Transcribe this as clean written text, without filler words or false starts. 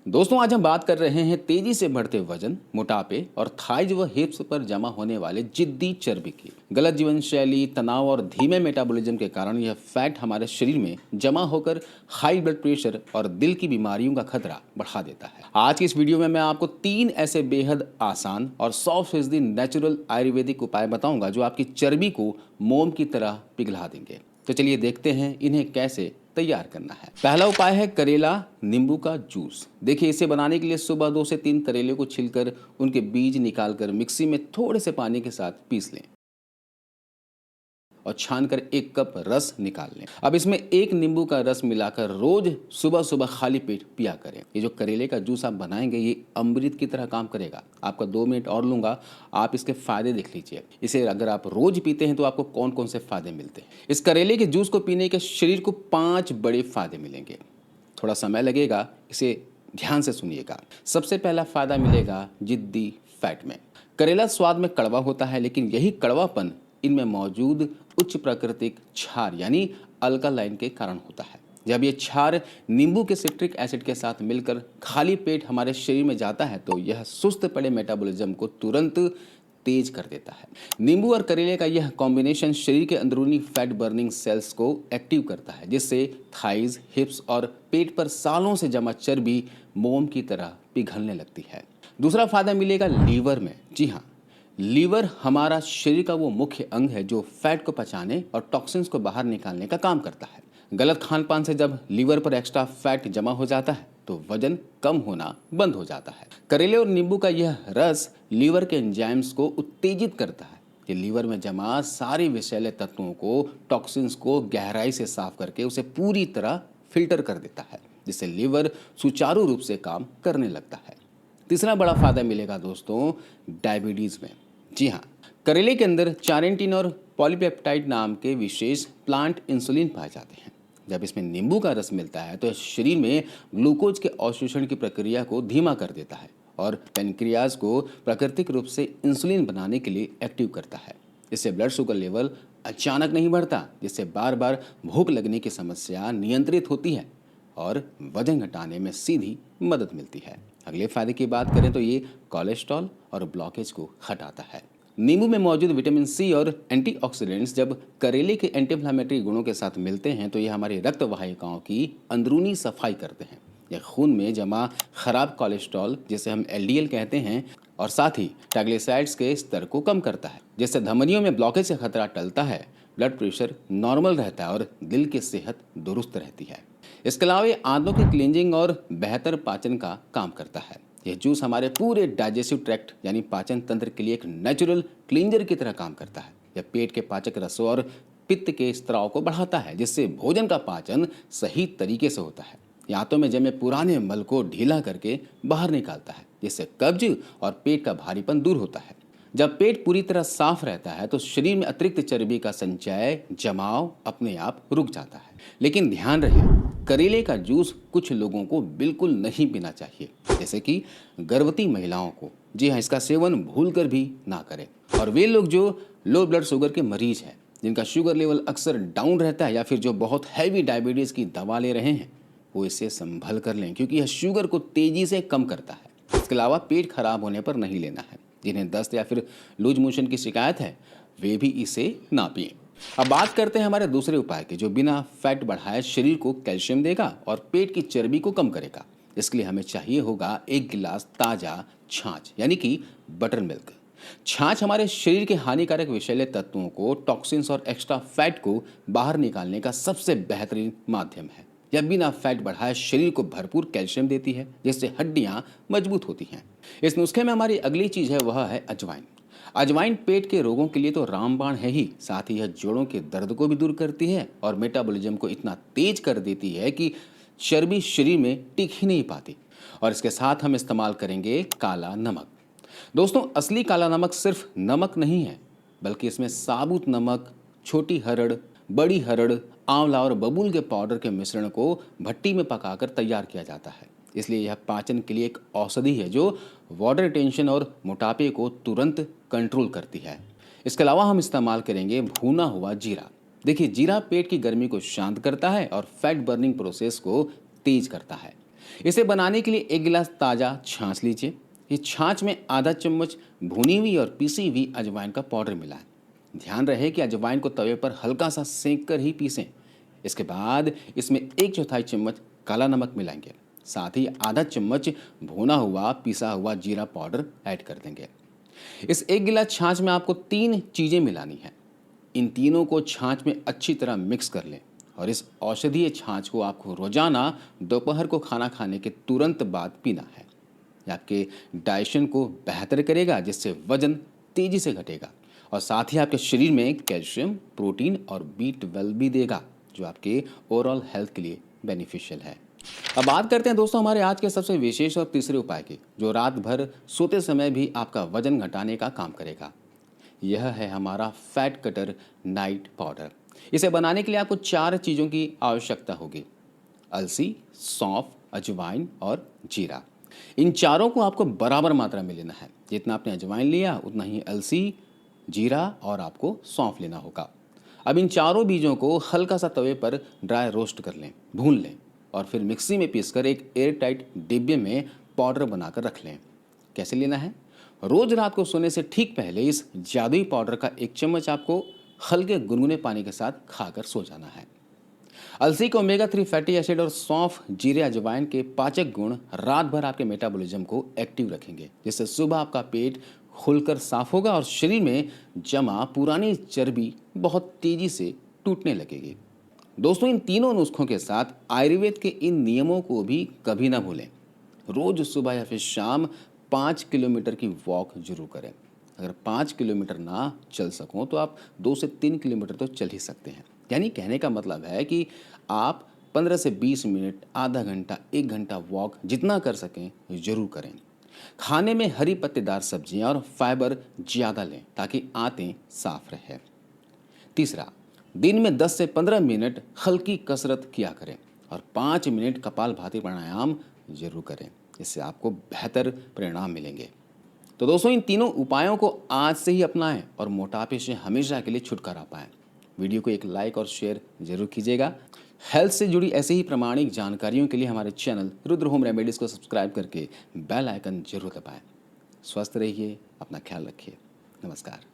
दोस्तों आज हम बात कर रहे हैं तेजी से बढ़ते वजन, मोटापे और थाइज व हिप्स पर जमा होने वाले जिद्दी चर्बी की। गलत जीवन शैली, तनाव और धीमे मेटाबॉलिज्म के कारण यह फैट हमारे शरीर में जमा होकर हाई ब्लड प्रेशर और दिल की बीमारियों का खतरा बढ़ा देता है। आज की इस वीडियो में मैं आपको 3 ऐसे बेहद आसान और 100% नेचुरल आयुर्वेदिक उपाय बताऊंगा जो आपकी चर्बी को मोम की तरह पिघला देंगे। तो चलिए देखते हैं इन्हें कैसे तैयार करना है। पहला उपाय है करेला नींबू का जूस। देखिए इसे बनाने के लिए सुबह 2 से 3 करेले को छिलकर उनके बीज निकालकर मिक्सी में थोड़े से पानी के साथ पीस लें और छानकर 1 कप रस निकाल लें। अब इसमें 1 नींबू का रस मिलाकर रोज सुबह सुबह खाली पेट पिया करें। ये जो करेले का जूस आप बनाएंगे ये अमृत की तरह काम करेगा। आपका 2 मिनट और लूंगा, आप इसके फायदे देख लीजिए। इसे अगर आप रोज पीते हैं तो आपको कौन कौन से फायदे मिलते हैं। इस करेले के जूस को पीने के शरीर को 5 बड़े फायदे मिलेंगे। थोड़ा समय लगेगा, इसे ध्यान से सुनिएगा। सबसे पहला फायदा मिलेगा जिद्दी फैट में। करेला स्वाद में कड़वा होता है, लेकिन यही कड़वापन इनमें मौजूद उच्च प्राकृतिक क्षार यानी अल्कालाइन के कारण होता है। जब ये क्षार नींबू के सिट्रिक एसिड के साथ मिलकर खाली पेट हमारे शरीर में जाता है तो यह सुस्त पड़े मेटाबॉलिज्म को तुरंत तेज कर देता है। नींबू और करेले का यह कॉम्बिनेशन शरीर के अंदरूनी फैट बर्निंग सेल्स को एक्टिव करता है, जिससे थाइज, हिप्स और पेट पर सालों से जमा चर्बी मोम की तरह पिघलने लगती है। दूसरा फायदा मिलेगा लीवर में। जी हाँ, लीवर हमारा शरीर का वो मुख्य अंग है जो फैट को पचाने और टॉक्सिन्स को बाहर निकालने का काम करता है। गलत खान पान से जब लीवर पर एक्स्ट्रा फैट जमा हो जाता है तो वजन कम होना बंद हो जाता है। करेले और नींबू का यह रस लीवर के एंजाइम्स को उत्तेजित करता है। ये लीवर में जमा सारे विषैले तत्वों को, टॉक्सिन्स को गहराई से साफ करके उसे पूरी तरह फिल्टर कर देता है, जिससे लीवर सुचारू रूप से काम करने लगता है। तीसरा बड़ा फायदा मिलेगा दोस्तों डायबिटीज़ में। जी हाँ, करेले के अंदर चारेंटिन और पॉलीपेप्टाइड नाम के विशेष प्लांट इंसुलिन पाए जाते हैं। जब इसमें नींबू का रस मिलता है तो शरीर में ग्लूकोज के अवशोषण की प्रक्रिया को धीमा कर देता है और पेनक्रियाज को प्राकृतिक रूप से इंसुलिन बनाने के लिए एक्टिव करता है। इससे ब्लड शुगर लेवल अचानक नहीं बढ़ता, जिससे बार बार भूख लगने की समस्या नियंत्रित होती है और वजन घटाने में सीधी मदद मिलती है। अगले फायदे की बात करें तो ये कोलेस्ट्रॉल और ब्लॉकेज को हटाता है। नींबू में मौजूद विटामिन सी और एंटीऑक्सीडेंट्स जब करेले के एंटी इन्फ्लेमेटरी गुणों के साथ मिलते हैं तो ये हमारी रक्त वाहिकाओं की अंदरूनी सफाई करते हैं। यह खून में जमा खराब कोलेस्ट्रॉल, जिसे हम एलडीएल कहते हैं, और साथ ही ट्राइग्लिसराइड्स के स्तर को कम करता है, जिससे धमनियों में ब्लॉकेज का खतरा टलता है, ब्लड प्रेशर नॉर्मल रहता है और दिल की सेहत दुरुस्त रहती है। इसके अलावा ये आंतों की क्लींजिंग और बेहतर पाचन का काम करता है। यह जूस हमारे पूरे डाइजेस्टिव ट्रैक्ट यानी पाचन तंत्र के लिए एक नेचुरल क्लींजर की तरह काम करता है। यह पेट के पाचक रसों और पित्त के स्त्राव को बढ़ाता है, जिससे भोजन का पाचन सही तरीके से होता है। यह आंतों में जमे पुराने मल को ढीला करके बाहर निकालता है, जिससे कब्ज और पेट का भारीपन दूर होता है। जब पेट पूरी तरह साफ रहता है तो शरीर में अतिरिक्त चर्बी का संचय, जमाव अपने आप रुक जाता है। लेकिन ध्यान रहे, करेले का जूस कुछ लोगों को बिल्कुल नहीं पीना चाहिए, जैसे कि गर्भवती महिलाओं को। जी हाँ, इसका सेवन भूलकर भी ना करें। और वे लोग जो लो ब्लड शुगर के मरीज हैं, जिनका शुगर लेवल अक्सर डाउन रहता है, या फिर जो बहुत हैवी डायबिटीज़ की दवा ले रहे हैं, वो इसे संभल कर लें, क्योंकि यह शुगर को तेज़ी से कम करता है। इसके अलावा पेट खराब होने पर नहीं लेना है। जिन्हें दस्त या फिर लूज मोशन की शिकायत है वे भी इसे ना पिएं। अब बात करते हैं हमारे दूसरे उपाय की, जो बिना फैट बढ़ाए शरीर को कैल्शियम देगा और पेट की चर्बी को कम करेगा। इसके लिए हमें चाहिए होगा 1 गिलास ताज़ा छाछ यानी कि बटर मिल्क। छाछ हमारे शरीर के हानिकारक विषैले तत्वों को, टॉक्सिन्स और एक्स्ट्रा फैट को बाहर निकालने का सबसे बेहतरीन माध्यम है। यह बिना फैट बढ़ाए शरीर को भरपूर कैल्शियम देती है, जिससे हड्डियां मजबूत होती हैं। इस नुस्खे में हमारी अगली चीज है वह है अजवाइन। अजवाइन पेट के रोगों के लिए तो रामबाण है ही, साथ ही यह जोड़ों के दर्द को भी दूर करती है और मेटाबॉलिज्म को इतना तेज कर देती है कि चर्बी शरीर में टिक ही नहीं पाती। और इसके साथ हम इस्तेमाल करेंगे काला नमक। दोस्तों असली काला नमक सिर्फ नमक नहीं है, बल्कि इसमें साबुत नमक, छोटी हरड़, बड़ी हरड़, आंवला और बबूल के पाउडर के मिश्रण को भट्टी में पकाकर तैयार किया जाता है। इसलिए यह पाचन के लिए एक औषधि है जो वाटर रिटेंशन और मोटापे को तुरंत कंट्रोल करती है। इसके अलावा हम इस्तेमाल करेंगे भुना हुआ जीरा। देखिए जीरा पेट की गर्मी को शांत करता है और फैट बर्निंग प्रोसेस को तेज करता है। इसे बनाने के लिए 1 गिलास ताज़ा छाछ लीजिए। इस छाछ में आधा चम्मच भुनी हुई और पीसी हुई अजवाइन का पाउडर मिलाएं। ध्यान रहे कि अजवाइन को तवे पर हल्का सा सेंक कर ही पीसें। इसके बाद इसमें 1/4 चम्मच काला नमक मिलाएंगे। साथ ही आधा चम्मच भुना हुआ पिसा हुआ जीरा पाउडर ऐड कर देंगे। इस 1 गिलास छाछ में आपको 3 चीज़ें मिलानी हैं। इन तीनों को छाछ में अच्छी तरह मिक्स कर लें और इस औषधीय छाछ को आपको रोजाना दोपहर को खाना खाने के तुरंत बाद पीना है। ये आपके डाइजेशन को बेहतर करेगा, जिससे वजन तेजी से घटेगा और साथ ही आपके शरीर में कैल्शियम, प्रोटीन और B12 भी देगा, जो आपके ओवरऑल हेल्थ के लिए बेनिफिशियल है। अब बात करते हैं दोस्तों हमारे आज के सबसे विशेष और तीसरे उपाय की, जो रात भर सोते समय भी आपका वजन घटाने का काम करेगा। यह है हमारा फैट कटर नाइट पाउडर। इसे बनाने के लिए आपको 4 चीज़ों की आवश्यकता होगी: अलसी, सौंफ, अजवाइन और जीरा। इन चारों को आपको बराबर मात्रा में लेना है। जितना आपने अजवाइन लिया उतना ही अलसी, जीरा और आपको सौंफ लेना होगा। अब इन चारों बीजों को हल्का सा तवे पर ड्राई रोस्ट कर लें, भून लें और फिर मिक्सी में पीसकर एक एयर टाइट डिब्बे में पाउडर बनाकर रख लें। कैसे लेना है? रोज रात को सोने से ठीक पहले इस जादुई पाउडर का 1 चम्मच आपको हल्के गुनगुने पानी के साथ खाकर सो जाना है। अलसी के ओमेगा 3 फैटी एसिड और सौंफ, जीरे, अजवाइन के पाचक गुण रात भर आपके मेटाबॉलिज्म को एक्टिव रखेंगे, जिससे सुबह आपका पेट खुलकर साफ होगा और शरीर में जमा पुरानी चर्बी बहुत तेजी से टूटने लगेगी। दोस्तों, इन तीनों नुस्खों के साथ आयुर्वेद के इन नियमों को भी कभी ना भूलें। रोज सुबह या फिर शाम 5 किलोमीटर की वॉक जरूर करें। अगर 5 किलोमीटर ना चल सको तो आप 2 से 3 किलोमीटर तो चल ही सकते हैं। यानी कहने का मतलब है कि आप 15 से 20 मिनट, आधा घंटा, 1 घंटा वॉक जितना कर सकें जरूर करें। खाने में हरी पत्तेदार सब्जियां और फाइबर ज़्यादा लें ताकि आंतें साफ रहे। तीसरा, दिन में 10 से 15 मिनट हल्की कसरत किया करें और 5 मिनट कपालभाति प्राणायाम जरूर करें। इससे आपको बेहतर परिणाम मिलेंगे। तो दोस्तों, इन तीनों उपायों को आज से ही अपनाएं और मोटापे से हमेशा के लिए छुटकारा पाएं। वीडियो को एक लाइक और शेयर जरूर कीजिएगा। हेल्थ से जुड़ी ऐसे ही प्रामाणिक जानकारियों के लिए हमारे चैनल रुद्र होम रेमेडीज़ को सब्सक्राइब करके बेल आइकन जरूर दबाएं। स्वस्थ रहिए, अपना ख्याल रखिए। नमस्कार।